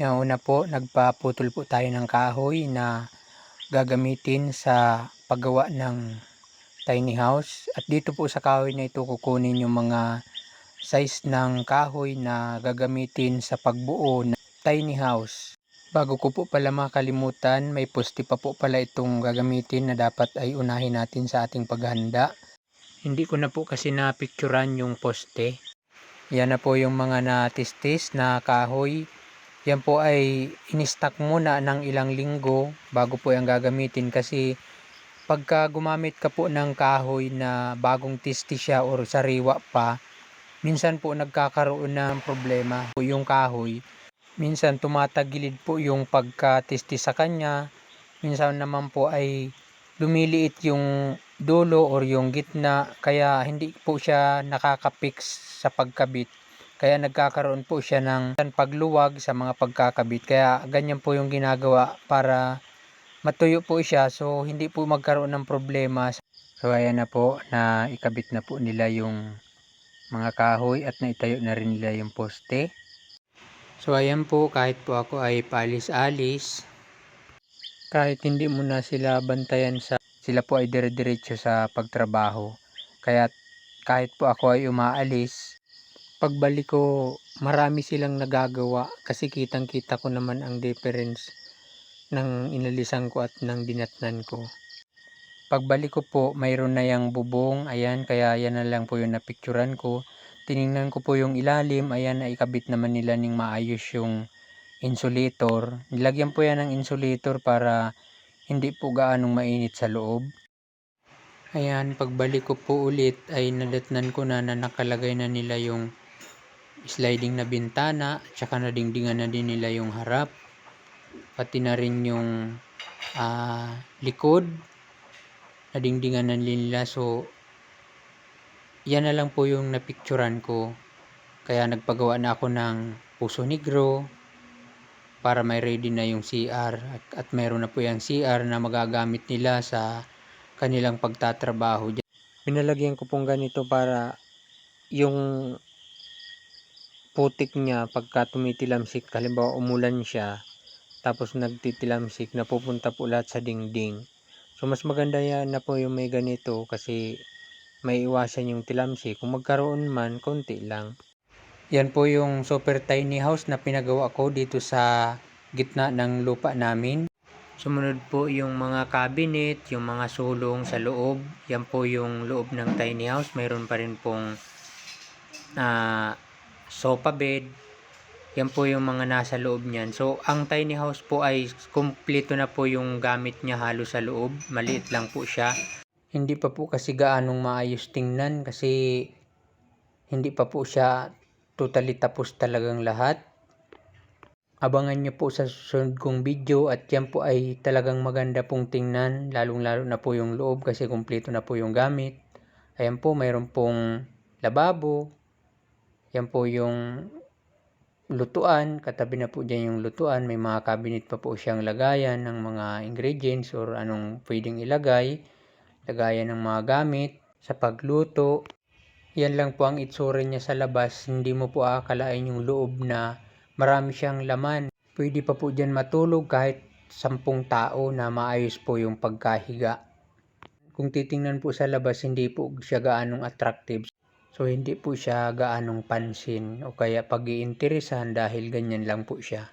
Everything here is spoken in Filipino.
Yung una po, nagpaputol po tayo ng kahoy na gagamitin sa paggawa ng tiny house. At dito po sa kahoy na ito kukunin yung mga size ng kahoy na gagamitin sa pagbuo ng tiny house. Bago ko po pala makalimutan, may poste pa po pala itong gagamitin na dapat ay unahin natin sa ating paghanda. Hindi ko na po kasi napicturan yung poste. Yan na po yung mga natistis na kahoy. Yan po ay in-stock muna ng ilang linggo bago po yung gagamitin, kasi pagka gumamit ka po ng kahoy na bagong tisti siya or sariwa pa, minsan po nagkakaroon ng problema po yung kahoy. Minsan tumatagilid po yung pagkatisti sa kanya. Minsan naman po ay lumiliit yung dulo or yung gitna, kaya hindi po siya nakaka-fix sa pagkabit. Kaya nagkakaroon po siya ng pagluwag sa mga pagkakabit. Kaya ganyan po yung ginagawa para matuyo po siya, so hindi po magkaroon ng problema. So ayan na po, na ikabit na po nila yung mga kahoy at naitayo na rin nila yung poste. So ayan po, kahit po ako ay paalis-alis, kahit hindi mo na sila bantayan, sila po ay dire-diretso sa pagtrabaho. Kaya kahit po ako ay umaalis, pagbalik ko marami silang nagagawa, kasi kitang-kita ko naman ang difference ng inalisan ko at ng dinatnan ko. Pagbalik ko po, mayroon na yung bubong, ayan, kaya yan na lang po yung napicturan ko. Tiningnan ko po yung ilalim, ayan, naikabit naman nila ning maayos yung insulator. Nilagyan po yan ng insulator para hindi po gaanong mainit sa loob. Ayan, pagbalik ko po ulit ay nadatnan ko na nakalagay na nila yung sliding na bintana, at saka nadingdingan na din nila yung harap, pati na rin yung likod, nadingdingan na nila. So yan na lang po yung napicturan ko. Kaya nagpagawa na ako ng puso negro para may ready na yung CR, at mayroon na po yung CR na magagamit nila sa kanilang pagtatrabaho. Pinalagyan ko pong ganito para yung putik niya pagka tumitilamsik, halimbawa umulan siya tapos nagtitilamsik, napupunta po lahat sa dingding. So mas maganda yan na po yung may ganito, kasi may iwasan yung tilamsik. Kung magkaroon man, konti lang. Yan po yung super tiny house na pinagawa ko dito sa gitna ng lupa namin. Sumunod po yung mga cabinet, yung mga sulong sa loob. Yan po yung loob ng tiny house. Mayroon pa rin pong sofa bed. Yan po yung mga nasa loob niyan. So ang tiny house po ay kumpleto na po yung gamit niya halos sa loob. Maliit lang po siya. Hindi pa po kasi gaanong maayos tingnan, kasi hindi pa po siya totally tapos talagang lahat. Abangan nyo po sa susunod kong video, at yan po ay talagang maganda pong tingnan, lalong lalo na po yung loob kasi kumpleto na po yung gamit. Ayan po, mayroon pong lababo. Yan po yung lutuan, katabi na po dyan yung lutuan. May mga cabinet pa po siyang lagayan ng mga ingredients or anong pwedeng ilagay, lagayan ng mga gamit sa pagluto. Yan lang po ang itsura niya sa labas. Hindi mo po aakalain yung loob na marami siyang laman. Pwede pa po dyan matulog kahit 10 tao na maayos po yung pagkahiga. Kung titingnan po sa labas, hindi po siya gaanong attractive. So hindi po siya gaanong pansin o kaya pag-iinteresan dahil ganyan lang po siya.